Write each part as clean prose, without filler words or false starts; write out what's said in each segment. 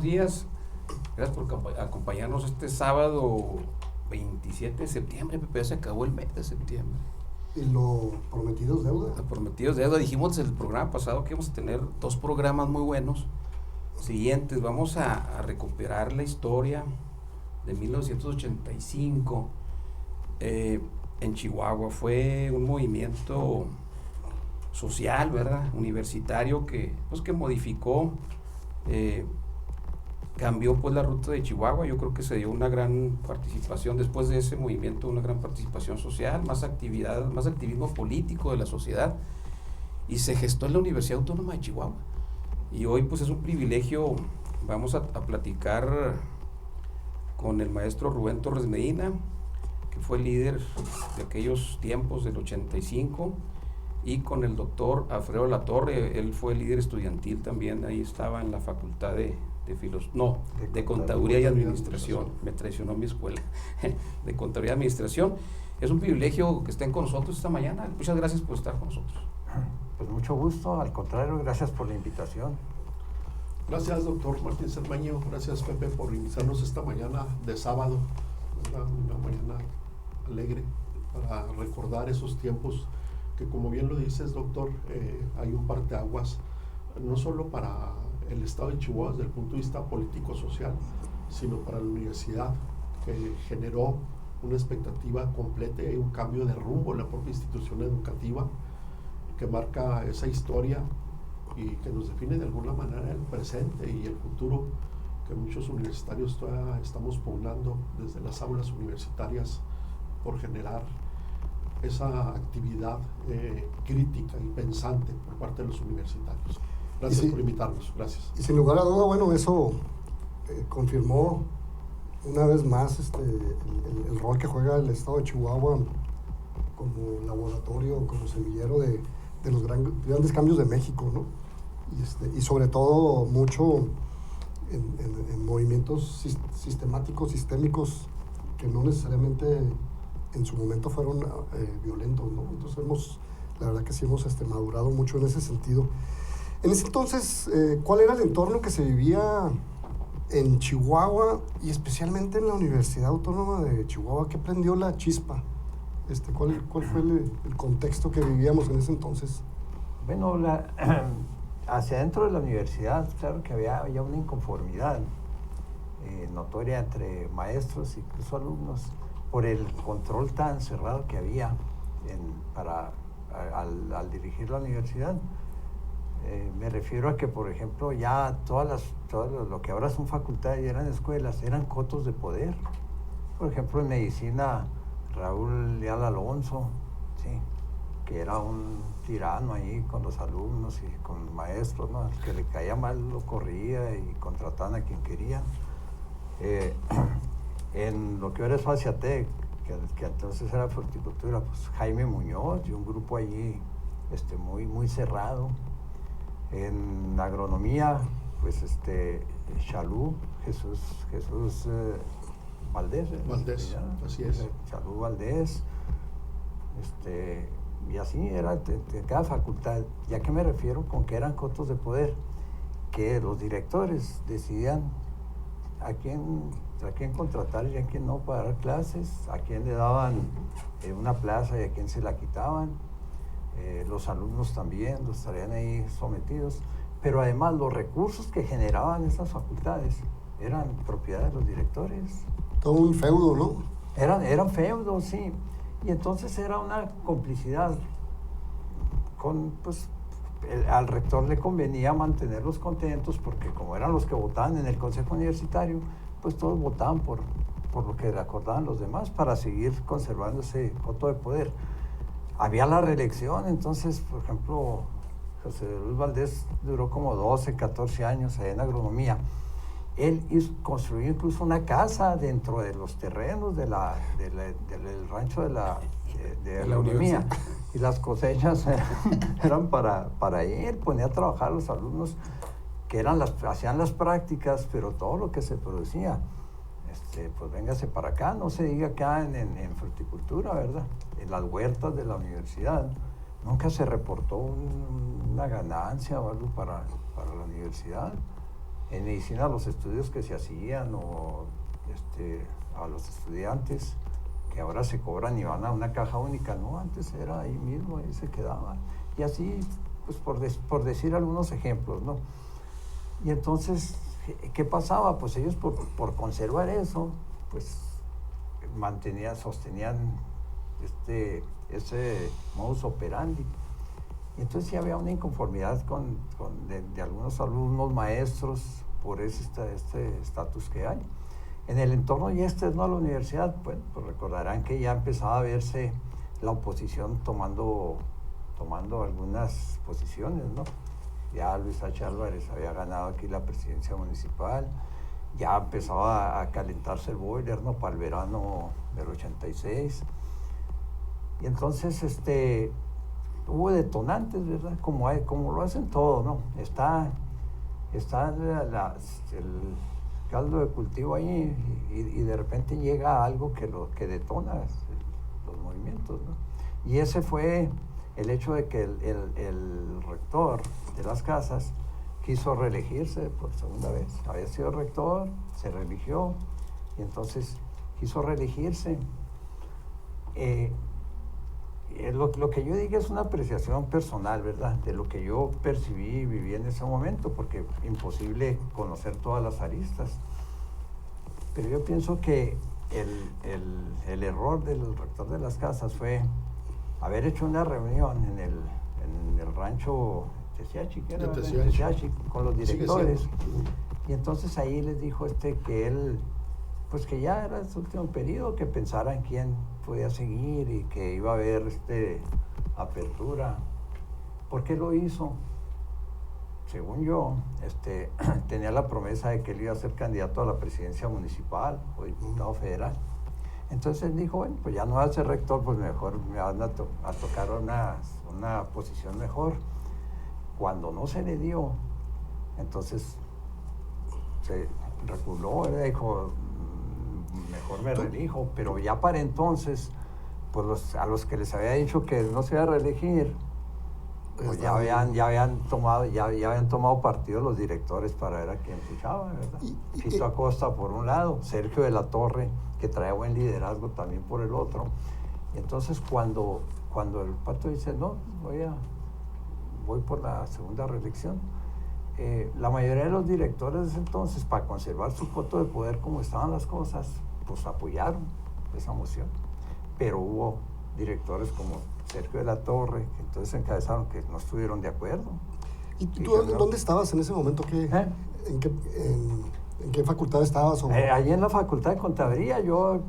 buenos días. Gracias por acompañarnos este sábado 27 de septiembre, Pepe, ya se acabó el mes de septiembre. Y lo prometido es deuda. Lo prometido es deuda. Dijimos en el programa pasado que íbamos a tener 2 programas muy buenos siguientes. Vamos a recuperar la historia de 1985 en Chihuahua. Fue un movimiento social, ¿verdad? Universitario que modificó, cambió pues la ruta de Chihuahua. Yo creo que se dio una gran participación después de ese movimiento, una gran participación social, más actividad, más activismo político de la sociedad, y se gestó en la Universidad Autónoma de Chihuahua. Y hoy pues es un privilegio, vamos a platicar con el maestro Rubén Torres Medina, que fue líder de aquellos tiempos del 85, y con el doctor Alfredo Latorre. Él fue líder estudiantil también, ahí estaba en la facultad de Contaduría y Administración. Me traicionó mi escuela, de Contaduría y Administración. Es un privilegio que estén con nosotros esta mañana. Muchas gracias por estar con nosotros. Pues mucho gusto, al contrario, gracias por la invitación. Gracias, doctor Martín Cermeño. Gracias, Pepe, por invitarnos esta mañana de sábado, una mañana alegre para recordar esos tiempos que, como bien lo dices, doctor, hay un parteaguas no solo para el estado de Chihuahua desde el punto de vista político-social, sino para la universidad, que generó una expectativa completa y un cambio de rumbo en la propia institución educativa, que marca esa historia y que nos define de alguna manera el presente y el futuro que muchos universitarios todavía estamos pugnando desde las aulas universitarias por generar esa actividad crítica y pensante por parte de los universitarios. Gracias por invitarnos, gracias. Y sin lugar a duda, bueno, eso confirmó una vez más el rol que juega el estado de Chihuahua como laboratorio, como semillero de los grandes cambios de México, ¿no? Y sobre todo mucho en movimientos sistemáticos, sistémicos, que no necesariamente en su momento fueron violentos, ¿no? Entonces la verdad que sí hemos madurado mucho en ese sentido. En ese entonces, ¿cuál era el entorno que se vivía en Chihuahua y especialmente en la Universidad Autónoma de Chihuahua? ¿Qué prendió la chispa? ¿Cuál fue el contexto que vivíamos en ese entonces? Bueno, hacia dentro de la universidad, claro que había ya una inconformidad notoria entre maestros e incluso alumnos por el control tan cerrado que había al dirigir la universidad. Me refiero a que, por ejemplo, ya todo lo que ahora son facultades y eran escuelas, eran cotos de poder. Por ejemplo, en medicina, Raúl Leal Alonso, ¿sí?, que era un tirano ahí con los alumnos y con los maestros, ¿no? El que le caía mal lo corría y contrataban a quien querían. En lo que ahora es Faciatec, que entonces era Fructicultura, pues Jaime Muñoz y un grupo allí muy cerrado. En agronomía, pues Chalú, Jesús Valdés. Valdés, así es. Chalú Valdés, y así era de cada facultad. ¿Y a qué me refiero con que eran cotos de poder? Que los directores decidían a quién contratar y a quién no para dar clases, a quién le daban una plaza y a quién se la quitaban. Los alumnos también los estarían ahí sometidos, pero además los recursos que generaban estas facultades eran propiedad de los directores. Todo un feudo, ¿no? Eran feudos, sí, y entonces era una complicidad al rector le convenía mantenerlos contentos porque como eran los que votaban en el consejo universitario, pues todos votaban por lo que acordaban los demás para seguir conservando ese coto de poder. Había la reelección, entonces, por ejemplo, José Luis Valdés duró como 12, 14 años ahí en agronomía. Él construyó incluso una casa dentro de los terrenos del rancho de la agronomía. Y las cosechas eran para él. Ponía a trabajar a los alumnos que hacían las prácticas, pero todo lo que se producía, pues véngase para acá, no se diga acá en fruticultura, ¿verdad? En las huertas de la universidad. Nunca se reportó una ganancia o algo para la universidad. en medicina los estudios que se hacían o a los estudiantes que ahora se cobran y van a una caja única, no, antes era ahí mismo, ahí se quedaba. Y así, pues por decir algunos ejemplos, ¿no? Y entonces, ¿qué pasaba? Pues ellos por conservar eso, pues sostenían ese modus operandi. Y entonces sí había una inconformidad de algunos alumnos, maestros, por este estatus que hay. En el entorno y externo a la universidad, pues recordarán que ya empezaba a verse la oposición tomando algunas posiciones, ¿no? Ya Luis H. Álvarez había ganado aquí la presidencia municipal, ya empezaba a calentarse el boiler, ¿no? Para el verano del 86. Y entonces hubo detonantes, ¿verdad? Como lo hacen todo, ¿no? Está el caldo de cultivo ahí y de repente llega algo que detona los movimientos, ¿no? Y ese fue el hecho de que el rector de las casas quiso reelegirse por segunda vez. Había sido rector, se reeligió y entonces quiso reelegirse. Lo que yo digo es una apreciación personal, ¿verdad? De lo que yo percibí y viví en ese momento, porque imposible conocer todas las aristas. Pero yo pienso que el error del rector de las casas fue haber hecho una reunión en el rancho Tesiachi, con los directores. Y entonces ahí les dijo que él, pues que ya era su último periodo, que pensara en quién podía seguir y que iba a haber apertura. ¿Por qué lo hizo? Según yo, tenía la promesa de que él iba a ser candidato a la presidencia municipal o diputado federal. Entonces él dijo, bueno, pues ya no voy a ser rector, pues mejor me van a tocar una posición mejor. Cuando no se le dio, entonces se reculó, dijo, mejor me reelijo, pero ya para entonces, pues a los que les había dicho que no se iba a reelegir, pues ya habían tomado partido los directores para ver a quién fichaba, ¿verdad? Fito Acosta por un lado, Sergio de la Torre, que trae buen liderazgo también por el otro. Y entonces cuando el Pato dice, no, voy por la segunda reelección, la mayoría de los directores de ese entonces, para conservar su coto de poder como estaban las cosas, pues apoyaron esa moción. Pero hubo directores como Sergio de la Torre, que entonces encabezaron que no estuvieron de acuerdo. ¿Y tú dónde estabas en ese momento? ¿En qué facultad estabas? Allí en la Facultad de Contaduría, yo...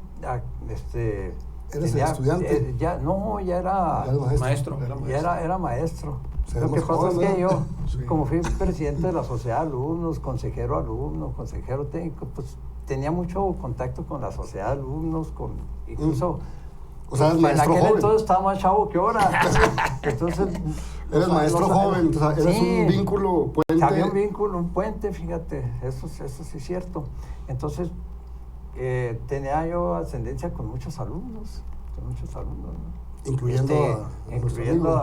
¿Eres estudiante? Ya era maestro. Era maestro. Lo que pasa joven, es que ¿no? yo, Sí. como fui presidente de la sociedad de alumnos, consejero alumno, consejero técnico, pues tenía mucho contacto con la sociedad de alumnos, incluso... O sea, eres en maestro aquel joven. entonces estaba más chavo que ahora. Entonces... Eres maestro joven, o sea, eres un vínculo, puente. Había un vínculo, un puente, fíjate, eso sí es cierto. Entonces, tenía yo ascendencia con muchos alumnos, ¿no? Incluyendo incluyendo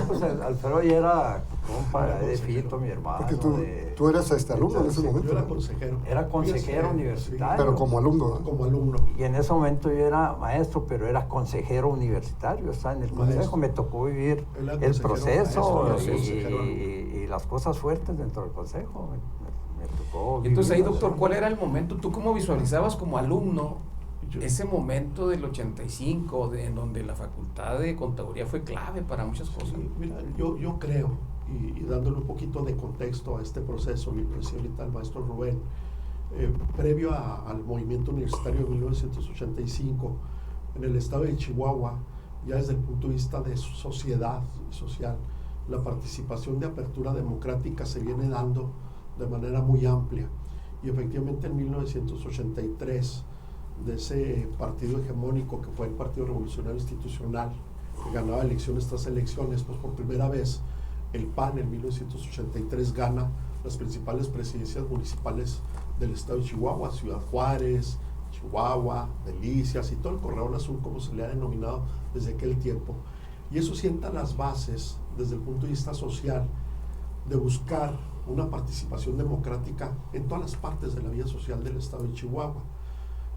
pues Alfredo ya era compa de Fito, mi hermano. Porque tú eras alumno en ese Yo momento. era ¿no? consejero. Era consejero Sí, universitario. Pero como alumno, ¿no? como alumno. Y en ese momento yo era maestro, pero era consejero universitario, estaba en el consejo, Maestro. me tocó vivir Él era el consejero, proceso maestro, consejero. y las cosas fuertes dentro del consejo. Me tocó Y entonces ahí, vivirlas, doctor, ¿no? ¿cuál era el momento? ¿Tú cómo visualizabas como alumno ese momento del 85, en donde la Facultad de Contaduría fue clave para muchas cosas? Sí, mira, yo creo, y dándole un poquito de contexto a este proceso, y lo decía ahorita el maestro Rubén, previo al movimiento universitario de 1985, en el estado de Chihuahua, ya desde el punto de vista de sociedad social, la participación de apertura democrática se viene dando de manera muy amplia. Y efectivamente en 1983, de ese partido hegemónico que fue el Partido Revolucionario Institucional, que ganaba elecciones tras elecciones, pues por primera vez el PAN en 1983 gana las principales presidencias municipales del estado de Chihuahua, Ciudad Juárez, Chihuahua, Delicias y todo el Corralón Azul, como se le ha denominado desde aquel tiempo. Y eso sienta las bases desde el punto de vista social de buscar una participación democrática en todas las partes de la vida social del estado de Chihuahua.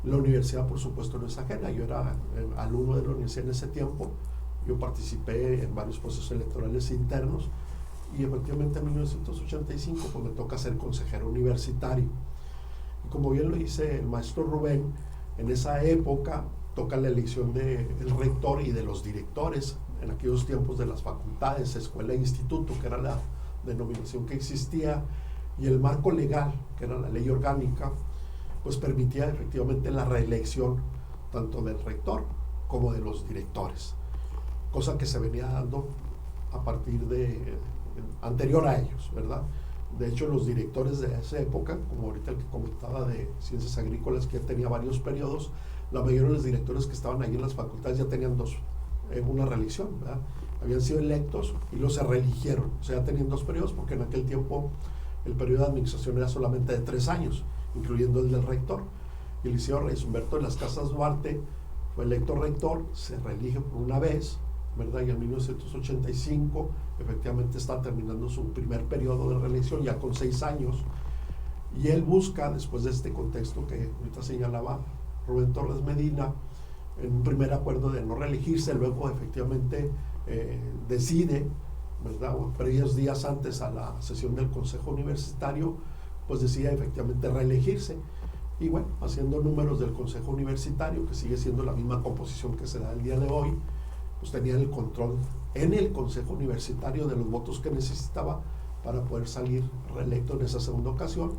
La universidad, por supuesto, no es ajena. Yo era alumno de la universidad en ese tiempo. Yo participé en varios procesos electorales internos y efectivamente en 1985 pues me toca ser consejero universitario. Y como bien lo dice el maestro Rubén, en esa época toca la elección del rector y de los directores en aquellos tiempos de las facultades, escuela e instituto, que era la denominación que existía, y el marco legal, que era la ley orgánica, pues permitía efectivamente la reelección tanto del rector como de los directores, cosa que se venía dando a partir de anterior a ellos, ¿verdad? De hecho, los directores de esa época, como ahorita el que comentaba de ciencias agrícolas, que ya tenía varios periodos, la mayoría de los directores que estaban ahí en las facultades ya tenían una reelección, ¿verdad? Habían sido electos y los se reeligieron, o sea, ya tenían 2 periodos, porque en aquel tiempo el periodo de administración era solamente de 3 años, incluyendo el del rector. Y el licenciado Reyes Humberto de las Casas Duarte fue electo rector, se reelige por una vez, ¿verdad? Y en 1985 efectivamente está terminando su primer periodo de reelección, ya con 6 años, y él busca, después de este contexto que ahorita señalaba Rubén Torres Medina, en un primer acuerdo de no reelegirse, luego efectivamente decide, ¿verdad? Varios días antes a la sesión del Consejo Universitario, pues decide efectivamente reelegirse. Y bueno, haciendo números del Consejo Universitario, que sigue siendo la misma composición que se da el día de hoy, pues tenía el control en el Consejo Universitario de los votos que necesitaba para poder salir reelecto en esa segunda ocasión,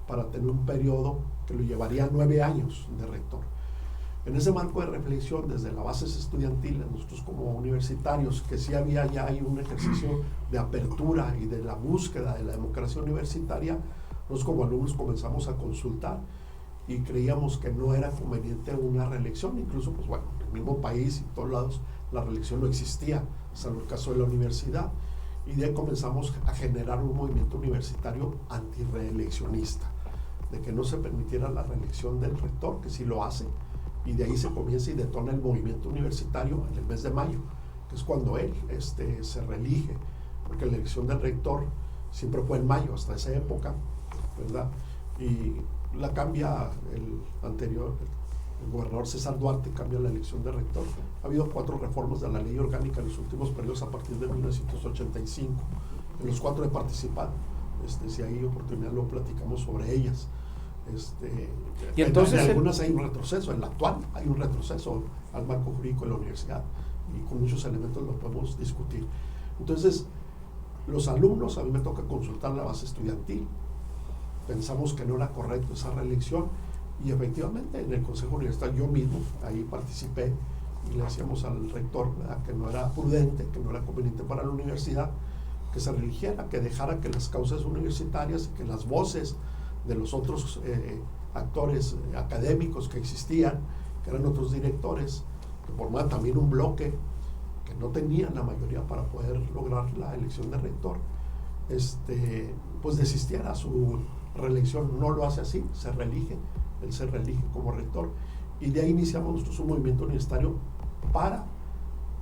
para tener un periodo que lo llevaría 9 años de rector. En ese marco de reflexión, desde las bases estudiantiles, nosotros como universitarios, que sí había ya hay un ejercicio de apertura y de la búsqueda de la democracia universitaria, nosotros como alumnos comenzamos a consultar y creíamos que no era conveniente una reelección. Incluso, pues bueno, en el mismo país y en todos lados la reelección no existía, salvo el caso de la universidad, y de ahí comenzamos a generar un movimiento universitario antirreeleccionista, de que no se permitiera la reelección del rector, que sí lo hace, y de ahí se comienza y detona el movimiento universitario en el mes de mayo, que es cuando él se reelige, porque la elección del rector siempre fue en mayo, hasta esa época, ¿verdad? Y la cambia el anterior, el gobernador César Duarte cambia la elección de rector. Ha habido 4 reformas de la ley orgánica en los últimos periodos a partir de 1985. En los 4 he participado. Si hay oportunidad lo platicamos sobre ellas. Y entonces en algunas hay un retroceso, en la actual hay un retroceso al marco jurídico de la universidad y con muchos elementos lo podemos discutir. Entonces, los alumnos, a mí me toca consultar la base estudiantil, pensamos que no era correcto esa reelección y efectivamente en el Consejo Universitario yo mismo ahí participé y le decíamos al rector, ¿verdad?, que no era prudente, que no era conveniente para la universidad que se reeligiera, que dejara que las causas universitarias y que las voces de los otros actores académicos que existían, que eran otros directores, que formaban también un bloque, que no tenían la mayoría para poder lograr la elección de rector, pues desistiera su reelección. No lo hace así, se reelige, él se reelige como rector, y de ahí iniciamos nosotros un movimiento universitario para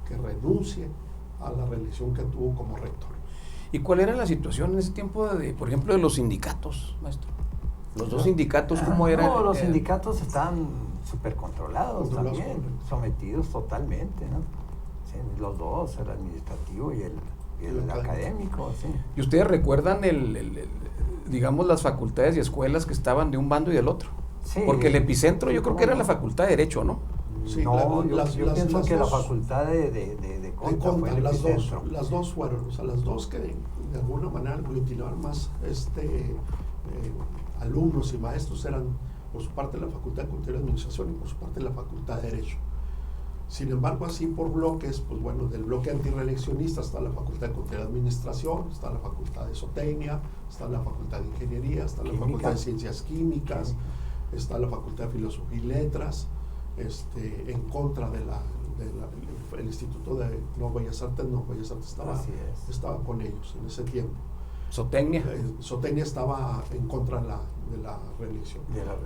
que renuncie a la reelección que tuvo como rector. ¿Y cuál era la situación en ese tiempo, por ejemplo, de los sindicatos, maestro? Los 2 sindicatos, ¿cómo eran? No, los sindicatos estaban súper controlados también, sometidos totalmente, ¿no? Sí, los 2, el administrativo y el académico, sí. ¿Y ustedes recuerdan digamos, las facultades y escuelas que estaban de un bando y del otro? Sí. Porque el epicentro yo creo que era la Facultad de Derecho, ¿no? Sí, no, yo pienso que la dos, facultad de Conta fue el epicentro. Las dos fueron, o sea, las dos que de alguna manera aglutinaron más alumnos y maestros eran por su parte la Facultad de Contaduría y Administración y por su parte la Facultad de Derecho. Sin embargo, así por bloques, pues bueno, del bloque antirreeleccionista está la Facultad de Contaduría y Administración, está la Facultad de Zootecnia, está la Facultad de Ingeniería, está la Facultad de Ciencias Químicas, está la Facultad de Filosofía y Letras, en contra del Instituto de Bellas Artes estaba con ellos en ese tiempo. Zootecnia. Zootecnia estaba en contra de la reelección.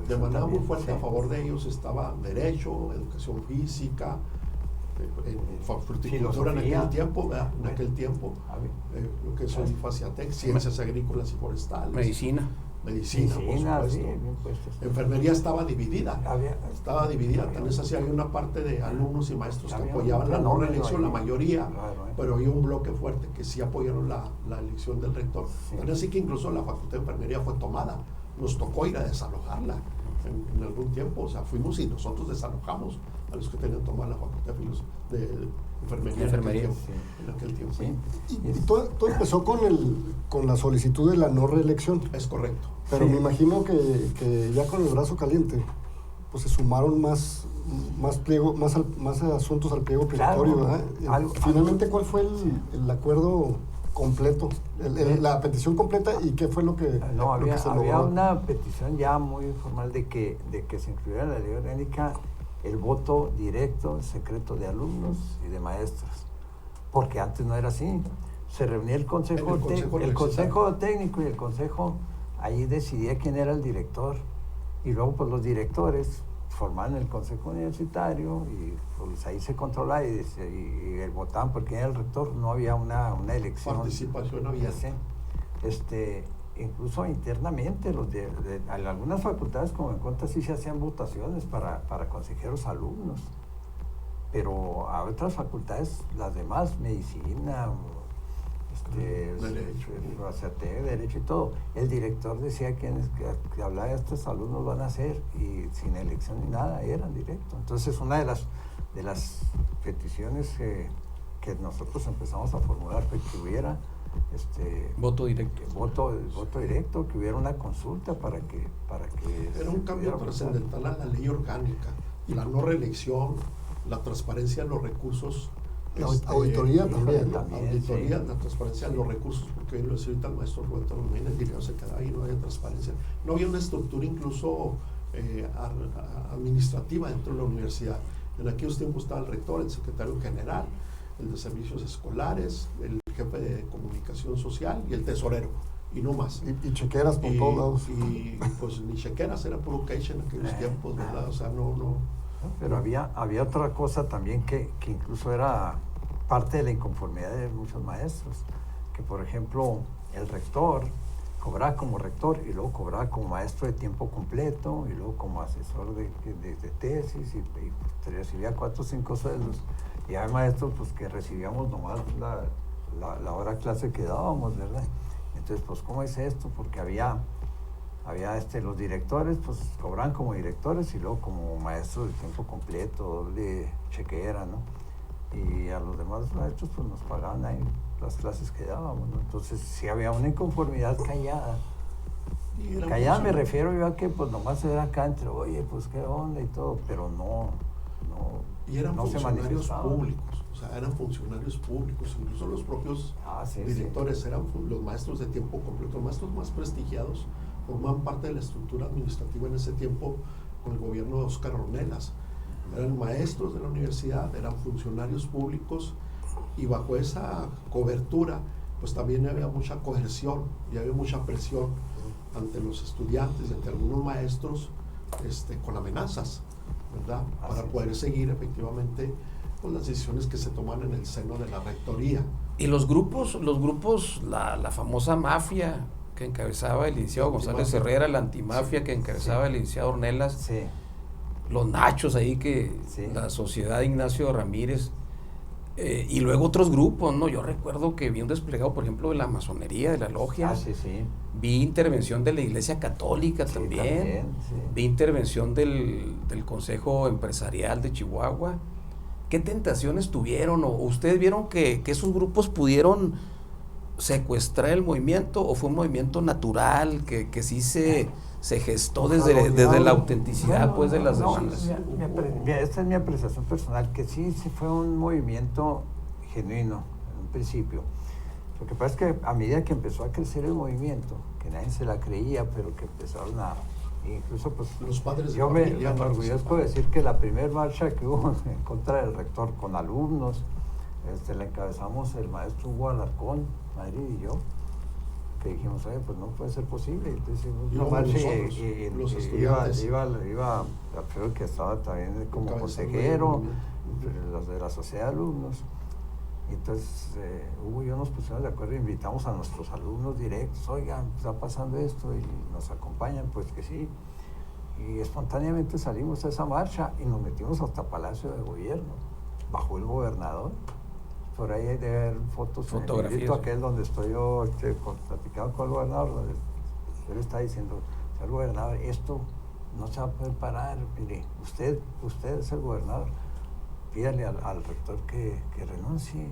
De manera muy fuerte, sí, a favor de ellos estaba Derecho, Educación Física, en fruticultura en aquel tiempo, ¿verdad? En aquel tiempo, lo que es el Faciatec, ciencias agrícolas y forestales. Medicina, por supuesto. Sí, bien puestos. Enfermería estaba dividida. Estaba dividida. Tal vez así había una parte de alumnos y maestros que apoyaban la no reelección, la mayoría, pero había un bloque fuerte que sí apoyaron la elección del rector. Tal así que incluso la Facultad de Enfermería fue tomada. Nos tocó ir a desalojarla en algún tiempo. O sea, fuimos y nosotros desalojamos a los que tenían tomada la Facultad de Enfermería en aquel tiempo. Sí. Y todo empezó con la solicitud de la no reelección. Es correcto. Pero me imagino que ya con el brazo caliente, pues se sumaron más asuntos al pliego petitorio, ¿verdad? Finalmente, ¿cuál fue el acuerdo completo, la petición completa, y qué fue lo que No, lo que se había logró? una petición ya muy formal de que se incluyera en la ley orgánica el voto directo, secreto de alumnos y de maestros, porque antes no era así. Se reunía el consejo técnico y el consejo, ahí decidía quién era el director, y luego pues los directores formaban el consejo universitario y pues ahí se controlaba y votaban porque era el rector. No había una elección. Participación abierta. Incluso internamente, en algunas facultades, como en cuenta, sí se hacían votaciones para consejeros alumnos, pero a otras facultades, las demás, medicina, derecho y todo, el director decía que hablaba de estos alumnos van a ser, y sin elección ni nada, eran directos. Entonces, una de las peticiones que nosotros empezamos a formular fue que hubiera voto directo. Voto directo, que hubiera una consulta para que era un cambio trascendental a la ley orgánica, la no reelección, la transparencia en los recursos, auditoría también. Auditoría, la transparencia en los recursos, porque lo decía ahorita el maestro Roberto Román, el dinero se quedaba ahí, no había transparencia, no había una estructura incluso administrativa dentro de la universidad. En aquellos tiempos estaba el rector, el secretario general, el de servicios escolares, el jefe de comunicación social y el tesorero, y no más. Y chequeras por todos lados. Y pues ni chequeras, era puro cash en aquellos tiempos, ¿verdad? O sea, no. Pero había otra cosa también que incluso era parte de la inconformidad de muchos maestros, que por ejemplo el rector cobraba como rector y luego cobraba como maestro de tiempo completo y luego como asesor de tesis y recibía 4 o 5 sueldos, y hay maestros pues que recibíamos nomás la hora clase que dábamos, ¿verdad? Entonces, pues, ¿cómo es esto? Porque había los directores, pues, cobraban como directores y luego como maestros de tiempo completo, doble chequera, ¿no? Y a los demás maestros, pues, nos pagaban ahí las clases que dábamos, ¿no? Entonces, sí había una inconformidad callada. Callada me refiero yo a que, pues, nomás era acá entre, oye, pues, ¿qué onda? Y todo, pero no y eran no funcionarios públicos, o sea, eran funcionarios públicos, incluso los propios directores eran los maestros de tiempo completo, los maestros más prestigiados, formaban parte de la estructura administrativa en ese tiempo con el gobierno de Óscar Ornelas. Eran maestros de la universidad, eran funcionarios públicos, y bajo esa cobertura pues también había mucha coerción y había mucha presión ante los estudiantes y ante algunos maestros con amenazas, ¿verdad? Para poder seguir efectivamente con las decisiones que se toman en el seno de la rectoría. Y los grupos, la famosa mafia que encabezaba el licenciado González Herrera, la antimafia que encabezaba el licenciado Ornelas, los nachos ahí la sociedad Ignacio Ramírez, y luego otros grupos, ¿no? Yo recuerdo que vi un desplegado, por ejemplo, de la masonería, de la logia. Vi intervención de la Iglesia Católica también. Vi intervención del Consejo Empresarial de Chihuahua. ¿Qué tentaciones tuvieron? ¿O ustedes vieron que esos grupos pudieron secuestrar el movimiento, o fue un movimiento natural que sí se gestó desde la autenticidad pues de las demandas? Esta es mi apreciación personal, que sí fue un movimiento genuino en un principio. Lo que pasa es que a medida que empezó a crecer el movimiento, que nadie se la creía, pero que empezaron incluso pues los padres yo me enorgullezco de decir que la primera marcha que hubo en contra del rector con alumnos, la encabezamos el maestro Hugo Alarcón, Madrid y yo, que dijimos, oye, pues no puede ser posible. Entonces una marcha y los estudiantes. iba Alfredo, que estaba también como consejero, los de la sociedad de alumnos. Y entonces Hugo y yo nos pusimos de acuerdo e invitamos a nuestros alumnos directos, oigan, está pasando esto y nos acompañan, pues que sí. Y espontáneamente salimos a esa marcha y nos metimos hasta Palacio de Gobierno, bajo el gobernador. Por ahí hay de ver fotos en el librito aquel donde estoy yo platicando con el gobernador, donde él está diciendo, señor gobernador, esto no se va a poder parar, mire, usted es el gobernador, pídale al rector que renuncie.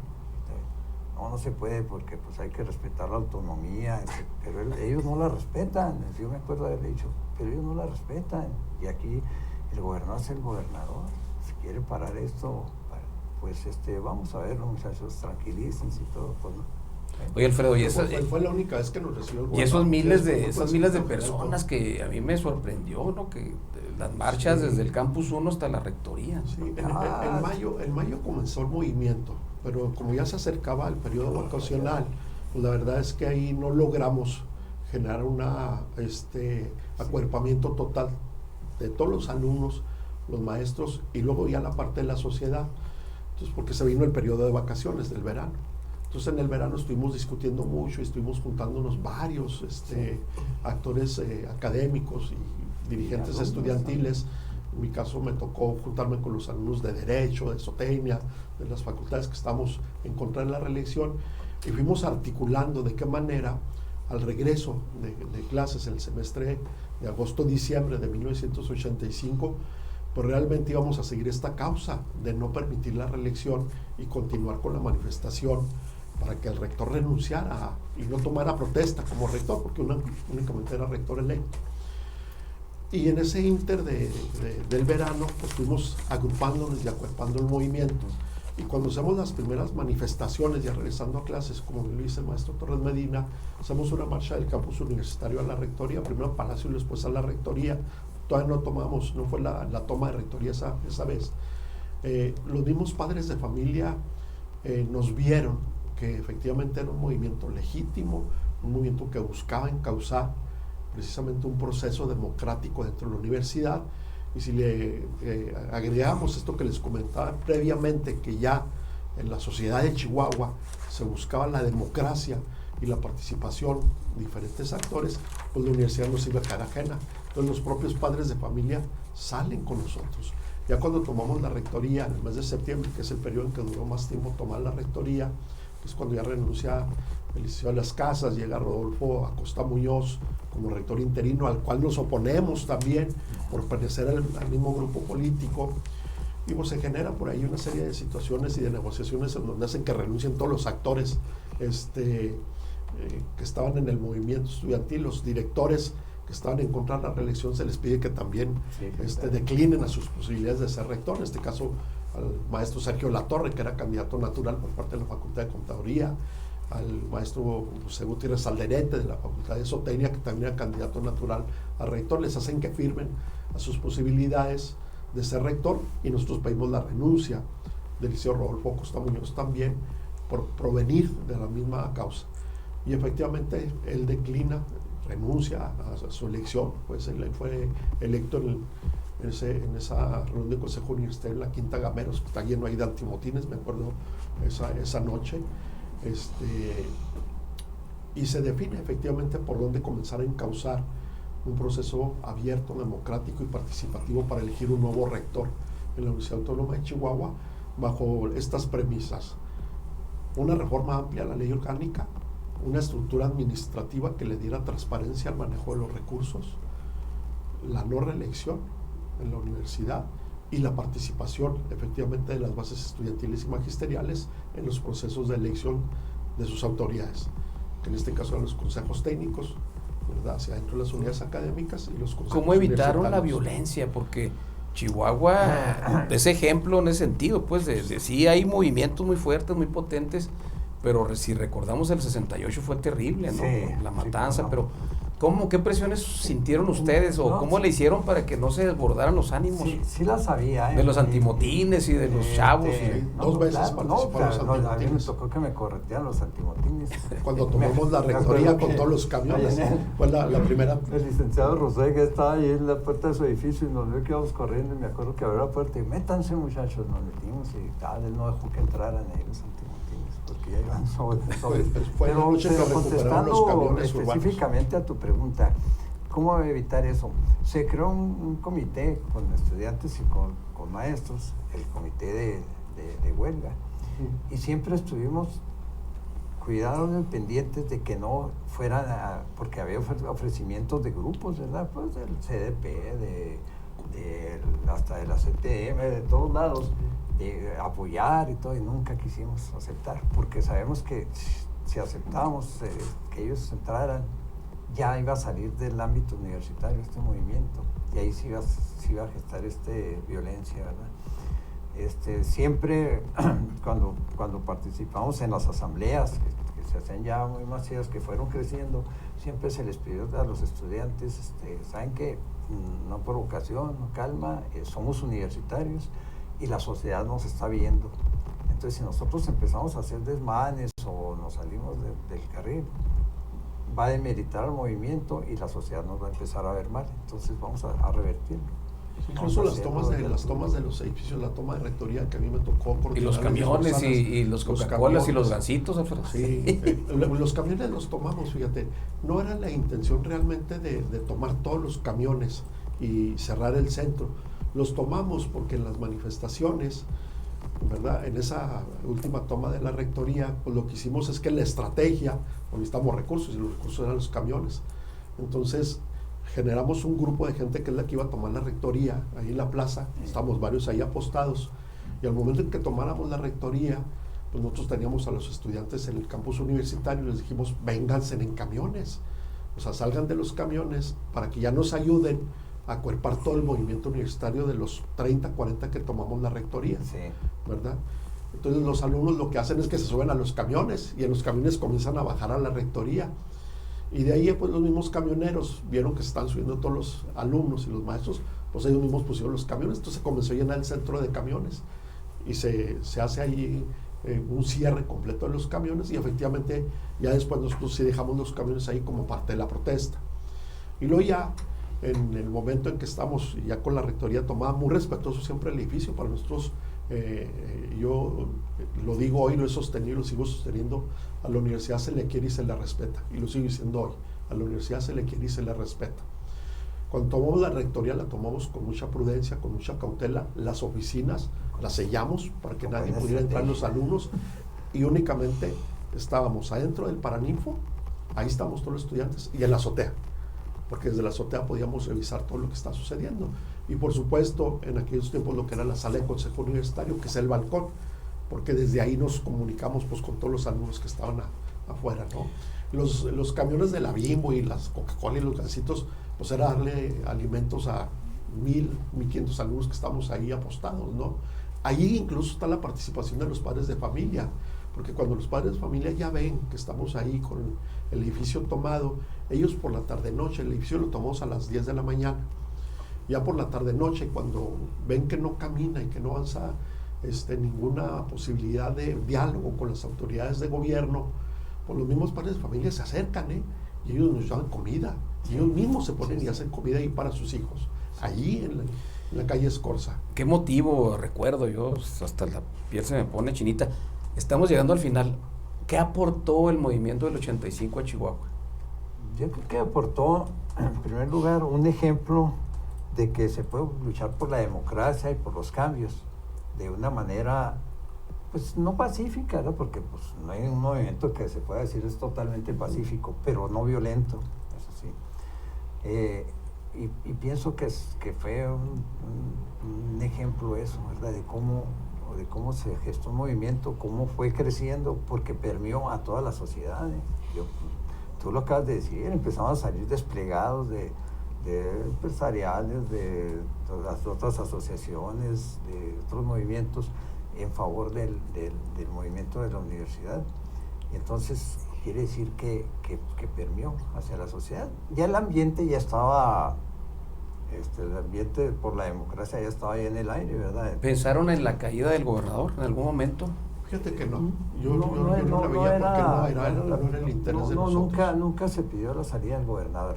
No se puede porque pues hay que respetar la autonomía, pero ellos no la respetan. Yo me acuerdo de haberle dicho, pero ellos no la respetan. Y aquí el gobernador es el gobernador. Si quiere parar esto, pues vamos a verlo, muchachos, tranquilícense y todo. Pues, ¿no? Oye, Alfredo, y fue la única vez que nos recibió el gobernador. Y esas miles de personas que a mí me sorprendió, ¿no? Que las marchas desde el Campus 1 hasta la Rectoría. Sí, en mayo comenzó el movimiento, pero como ya se acercaba el periodo vacacional, pues la verdad es que ahí no logramos generar un acuerpamiento total de todos los alumnos, los maestros y luego ya la parte de la sociedad. Entonces, porque se vino el periodo de vacaciones del verano. Entonces en el verano estuvimos discutiendo mucho y estuvimos juntándonos varios actores académicos y dirigentes estudiantiles. En mi caso me tocó juntarme con los alumnos de Derecho, de Zootecnia, de las facultades que estamos en contra de la reelección, y fuimos articulando de qué manera al regreso de clases el semestre de agosto-diciembre de 1985, pues realmente íbamos a seguir esta causa de no permitir la reelección y continuar con la manifestación para que el rector renunciara y no tomara protesta como rector, porque únicamente era rector electo. Y en ese inter del verano, pues fuimos agrupándonos y acuerpando el movimiento. Y cuando hacemos las primeras manifestaciones, ya regresando a clases, como lo dice el maestro Torres Medina, hacemos una marcha del campus universitario a la rectoría, primero a Palacio y después a la rectoría. Todavía no fue la toma de rectoría esa vez. Los mismos padres de familia nos vieron que efectivamente era un movimiento legítimo, un movimiento que buscaba encauzar precisamente un proceso democrático dentro de la universidad. Y si le agregamos esto que les comentaba previamente, que ya en la sociedad de Chihuahua se buscaba la democracia y la participación de diferentes actores, pues la universidad no se iba a quedar ajena. Entonces los propios padres de familia salen con nosotros. Ya cuando tomamos la rectoría en el mes de septiembre, que es el periodo en que duró más tiempo tomar la rectoría, que es cuando ya renuncia el licenciado de las Casas, llega Rodolfo Acosta Muñoz como rector interino, al cual nos oponemos también por pertenecer al mismo grupo político. Y pues se genera por ahí una serie de situaciones y de negociaciones en donde hacen que renuncien todos los actores que estaban en el movimiento estudiantil, los directores que estaban en contra de la reelección, se les pide que también declinen a sus posibilidades de ser rector. En este caso al maestro Sergio Latorre, que era candidato natural por parte de la Facultad de Contaduría, al maestro José Gutiérrez Alderete de la Facultad de Zootecnia, que también era candidato natural a rector. Les hacen que firmen a sus posibilidades de ser rector y nosotros pedimos la renuncia del licenciado Rodolfo Acosta Muñoz también por provenir de la misma causa. Y efectivamente él declina, renuncia a su elección, pues él fue electo en esa reunión de consejo universitario en la Quinta Gameros, que está lleno ahí de antimotines, me acuerdo esa noche. Y se define efectivamente por dónde comenzar a encauzar un proceso abierto, democrático y participativo para elegir un nuevo rector en la Universidad Autónoma de Chihuahua bajo estas premisas: una reforma amplia a la ley orgánica, una estructura administrativa que le diera transparencia al manejo de los recursos, la no reelección en la universidad y la participación efectivamente de las bases estudiantiles y magisteriales en los procesos de elección de sus autoridades, que en este caso eran los consejos técnicos, ¿verdad?, hacia dentro de las unidades académicas y los consejos. ¿Cómo evitaron la violencia? Porque Chihuahua es ejemplo en ese sentido, pues de sí hay movimientos muy fuertes, muy potentes, pero si recordamos el 68 fue terrible, ¿no? Sí, la matanza, sí, pero ¿Qué presiones sintieron ustedes o cómo le hicieron para que no se desbordaran los ánimos? Sí las había. De los antimotines y de los chavos. Dos veces participaron los antimotines. A mí me tocó que me corretearan los antimotines. Cuando tomamos la rectoría con todos los camiones, fue la primera. El licenciado Rosé que estaba ahí en la puerta de su edificio y nos vio que íbamos corriendo y me acuerdo que abrió la puerta y métanse muchachos, nos metimos y él no dejó que entraran ahí los antimotines porque ya iban sobre. Fue la noche que recuperaron los camiones específicamente a tu pregunta, ¿cómo evitar eso? Se creó un comité con estudiantes y con maestros, el comité de huelga, y siempre estuvimos cuidados pendientes de que no fueran porque había ofrecimientos de grupos, ¿verdad? Pues del CDP, hasta de la CTM, de todos lados, de apoyar y todo, y nunca quisimos aceptar, porque sabemos que si aceptábamos que ellos entraran, ya iba a salir del ámbito universitario este movimiento, y ahí sí iba a gestar violencia, ¿verdad? Siempre cuando participamos en las asambleas que se hacían ya muy masivas, que fueron creciendo, siempre se les pidió a los estudiantes, saben que no provocación, no calma, somos universitarios y la sociedad nos está viendo. Entonces, si nosotros empezamos a hacer desmanes o nos salimos del carril, va a demeritar al movimiento y la sociedad nos va a empezar a ver mal. Entonces, vamos a revertirlo. Incluso las tomas de los edificios, la toma de rectoría que a mí me tocó. Y los camiones y los Coca-Colas y los gansitos, Alfredo. Sí, los camiones los tomamos, fíjate. No era la intención realmente de tomar todos los camiones y cerrar el centro. Los tomamos porque en las manifestaciones, ¿verdad? En esa última toma de la rectoría, pues lo que hicimos es que la estrategia, necesitamos recursos y los recursos eran los camiones. Entonces, generamos un grupo de gente que es la que iba a tomar la rectoría ahí en la plaza, estamos varios ahí apostados, y al momento en que tomáramos la rectoría, pues nosotros teníamos a los estudiantes en el campus universitario y les dijimos, vénganse en camiones, o sea, salgan de los camiones para que ya nos ayuden a acuerpar todo el movimiento universitario de los 30, 40 que tomamos la rectoría, sí, ¿verdad? Entonces los alumnos lo que hacen es que se suben a los camiones y en los camiones comienzan a bajar a la rectoría. Y de ahí pues los mismos camioneros vieron que se están subiendo todos los alumnos y los maestros, pues ellos mismos pusieron los camiones, entonces se comenzó a llenar el centro de camiones y se hace ahí un cierre completo de los camiones y efectivamente ya después nosotros sí dejamos los camiones ahí como parte de la protesta. Y luego ya en el momento en que estamos ya con la rectoría tomada, muy respetuoso siempre el edificio, para nosotros, yo lo digo hoy, lo he sostenido y lo sigo sosteniendo, a la universidad se le quiere y se le respeta, y lo sigo diciendo hoy, a la universidad se le quiere y se le respeta. Cuando tomamos la rectoría la tomamos con mucha prudencia, con mucha cautela, las oficinas las sellamos para que nadie pudiera entrar, los alumnos, y únicamente estábamos adentro del Paraninfo, ahí estábamos todos los estudiantes, y en la azotea, porque desde la azotea podíamos revisar todo lo que está sucediendo. Y por supuesto, en aquellos tiempos lo que era la sala de consejo universitario, que es el balcón, porque desde ahí nos comunicamos pues con todos los alumnos que estaban afuera, ¿no? Los camiones de la Bimbo y las Coca-Cola y los gansitos, pues era darle alimentos a 1,500 alumnos que estamos ahí apostados, ¿no? Allí incluso está la participación de los padres de familia, porque cuando los padres de familia ya ven que estamos ahí con el edificio tomado, ellos por la tarde-noche, el edificio lo tomamos a las 10 de la mañana, ya por la tarde-noche, cuando ven que no camina y que no avanza ninguna posibilidad de diálogo con las autoridades de gobierno, pues los mismos padres de familia se acercan, y ellos nos llevan comida, y ellos mismos se ponen y hacen comida ahí para sus hijos, allí en la calle Escorza. Qué motivo, recuerdo yo, hasta la piel se me pone chinita. Estamos llegando al final. ¿Qué aportó el movimiento del 85 a Chihuahua? Yo creo que aportó, en primer lugar, un ejemplo de que se puede luchar por la democracia y por los cambios de una manera, pues no pacífica, ¿no? Porque pues no hay un movimiento que se pueda decir es totalmente pacífico, pero no violento, eso sí. Y pienso que fue un ejemplo eso, ¿verdad? De cómo se gestó un movimiento, cómo fue creciendo, porque permeó a toda la sociedad. Tú lo acabas de decir, empezamos a salir desplegados de empresariales, de las otras asociaciones, de otros movimientos en favor del movimiento de la universidad. Y entonces quiere decir que permeó hacia la sociedad. Ya el ambiente ya estaba, el ambiente por la democracia ya estaba ahí en el aire, ¿verdad? ¿Pensaron en la caída del gobernador en algún momento? Fíjate que no. Yo no la veía porque no era el interés de nosotros. Nunca se pidió la salida del gobernador.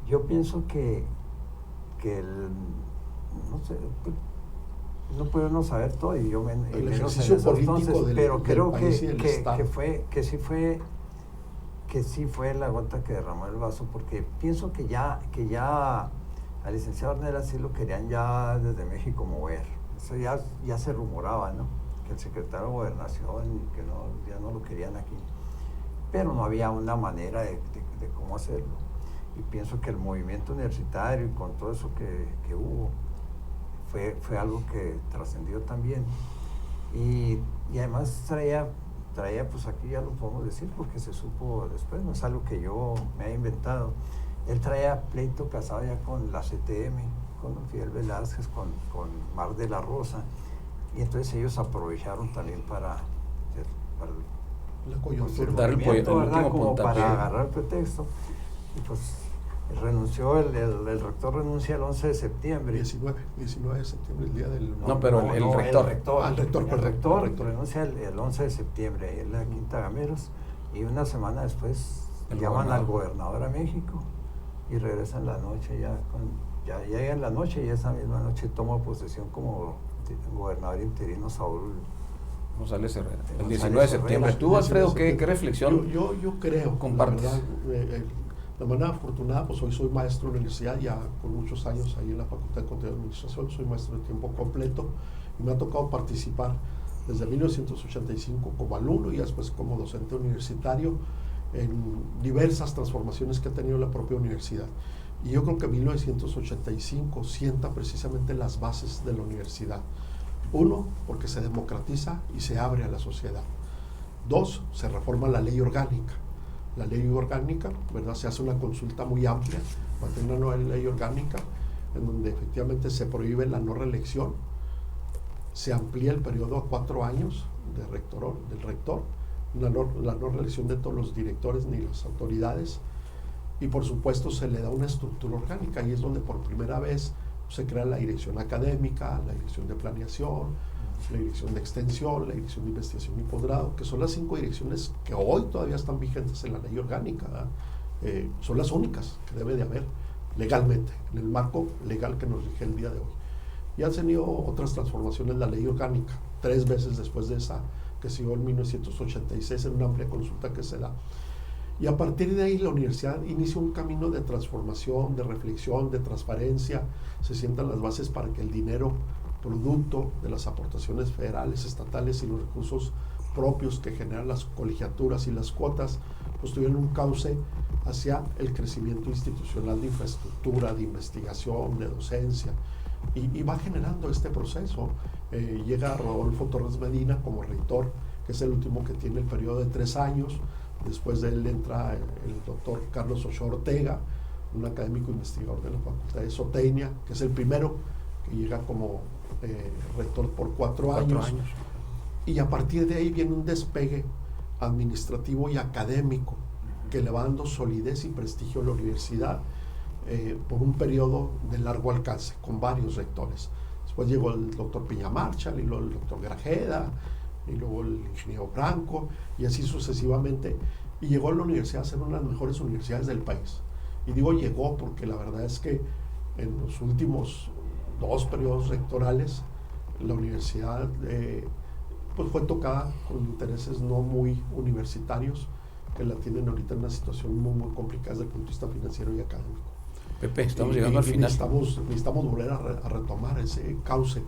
Yo pienso que no sé, no podemos saber todo y yo menos el en ejercicio esos político entonces, pero del creo país y del Estado. que sí fue la gota que derramó el vaso, porque pienso que ya al licenciado Ornelas sí lo querían ya desde México mover. Eso ya se rumoraba, ¿no? Que el secretario de Gobernación y que ya no lo querían aquí, pero no había una manera de cómo hacerlo. Y pienso que el movimiento universitario y con todo eso que hubo fue algo que trascendió también, y además traía, pues aquí ya lo podemos decir porque se supo después, no es algo que yo me haya inventado. Él traía pleito casado ya con la CTM, con don Fidel Velázquez, con Mar de la Rosa, y entonces ellos aprovecharon también para la coyuntura, dar el último como puntapié. para agarrar pretexto. Y pues renunció, el rector renuncia el 11 de septiembre. 19 de septiembre, el día del... No, pero el rector. El rector renuncia el 11 de septiembre en la Quinta Gameros, y una semana después llaman al gobernador a México y regresan la noche ya llega en la noche, y esa misma noche toma posesión como gobernador interino Saúl González Herrera. El 19 de septiembre. ¿Tú, Alfredo, qué reflexión Yo creo, compartes? La verdad, de manera afortunada, pues hoy soy maestro de universidad, ya con muchos años ahí en la Facultad de Contaduría y Administración, soy maestro de tiempo completo, y me ha tocado participar desde 1985 como alumno y después como docente universitario en diversas transformaciones que ha tenido la propia universidad. Y yo creo que 1985 sienta precisamente las bases de la universidad. Uno, porque se democratiza y se abre a la sociedad. Dos, se reforma la ley orgánica. La ley orgánica, ¿verdad? Se hace una consulta muy amplia para tener una nueva ley orgánica en donde efectivamente se prohíbe la no reelección, se amplía el periodo a 4 años del rector, la no reelección de todos los directores ni las autoridades, y por supuesto se le da una estructura orgánica, y es donde por primera vez se crea la dirección académica, la dirección de planeación, la dirección de extensión, la dirección de investigación y posgrado, que son las 5 direcciones que hoy todavía están vigentes en la ley orgánica, son las únicas que debe de haber legalmente, en el marco legal que nos rige el día de hoy. Y han tenido otras transformaciones la ley orgánica, 3 veces después de esa que se dio en 1986 en una amplia consulta que se da. Y a partir de ahí la universidad inicia un camino de transformación, de reflexión, de transparencia, se sientan las bases para que el dinero producto de las aportaciones federales, estatales y los recursos propios que generan las colegiaturas y las cuotas, pues tuvieron un cauce hacia el crecimiento institucional de infraestructura, de investigación, de docencia, y va generando este proceso. Llega Rodolfo Torres Medina como rector, que es el último que tiene el periodo de 3 años. Después de él entra el doctor Carlos Ochoa Ortega, un académico investigador de la Facultad de Zootecnia, que es el primero que llega como rector por 4 años. Y a partir de ahí viene un despegue administrativo y académico que le va dando solidez y prestigio a la universidad por un periodo de largo alcance, con varios rectores. Después llegó el doctor Piña Marchal, y luego el doctor Grajeda, y luego el ingeniero Branco, y así sucesivamente, y llegó a la universidad a ser una de las mejores universidades del país. Y digo llegó porque la verdad es que en los últimos 2 periodos rectorales la universidad pues fue tocada con intereses no muy universitarios, que la tienen ahorita en una situación muy, muy complicada desde el punto de vista financiero y académico. Pepe, estamos llegando al final. Necesitamos volver a retomar ese cauce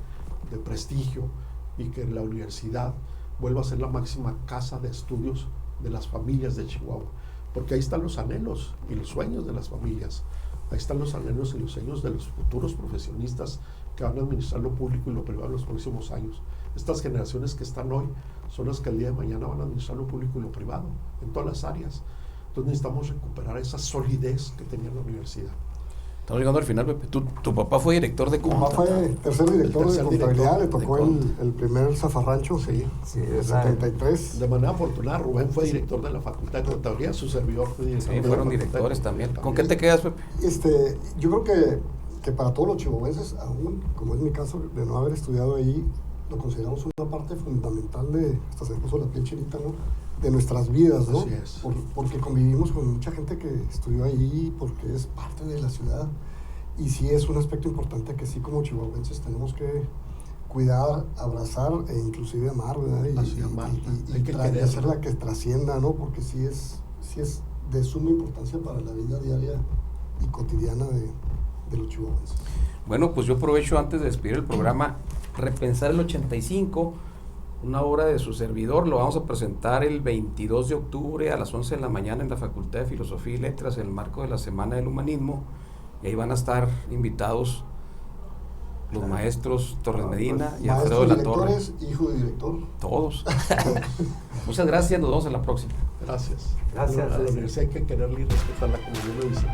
de prestigio, y que la universidad vuelva a ser la máxima casa de estudios de las familias de Chihuahua, porque ahí están los anhelos y los sueños de las familias, ahí están los anhelos y los sueños de los futuros profesionistas que van a administrar lo público y lo privado en los próximos años. Estas generaciones que están hoy son las que el día de mañana van a administrar lo público y lo privado, en todas las áreas. Entonces necesitamos recuperar esa solidez que tenía la universidad. Estamos llegando al final, Pepe. Tu papá fue director de Mi papá fue tercer director de contabilidad, le tocó el primer zafarrancho, sí, en 73. De manera afortunada, Rubén fue director de la Facultad de Contaduría, su servidor fue director. Sí, de la fueron Facultad de directores Contaduría también. ¿Con qué te quedas, Pepe? Yo creo que para todos los chihuahuenses, aún, como es mi caso, de no haber estudiado ahí, lo consideramos una parte fundamental de, hasta se puso la piel chinita, ¿no?, de nuestras vidas, ¿no? Así es. Porque convivimos con mucha gente que estudió ahí, porque es parte de la ciudad. Y sí es un aspecto importante que sí como chihuahuenses tenemos que cuidar, abrazar e inclusive amar, ¿verdad? Y hacerla que trascienda, ¿no? Porque sí es de suma importancia para la vida diaria y cotidiana de los chihuahuenses. Bueno, pues yo aprovecho antes de despedir el programa, Repensar el 85, una obra de su servidor, lo vamos a presentar el 22 de octubre a las 11 de la mañana en la Facultad de Filosofía y Letras, en el marco de la Semana del Humanismo, y ahí van a estar invitados los maestros Torres Medina y Alfredo de la Torre. Directores, hijo de director. Todos. Muchas gracias, nos vemos en la próxima. Gracias. Gracias. A la universidad hay que quererla y respetarla como yo lo hice.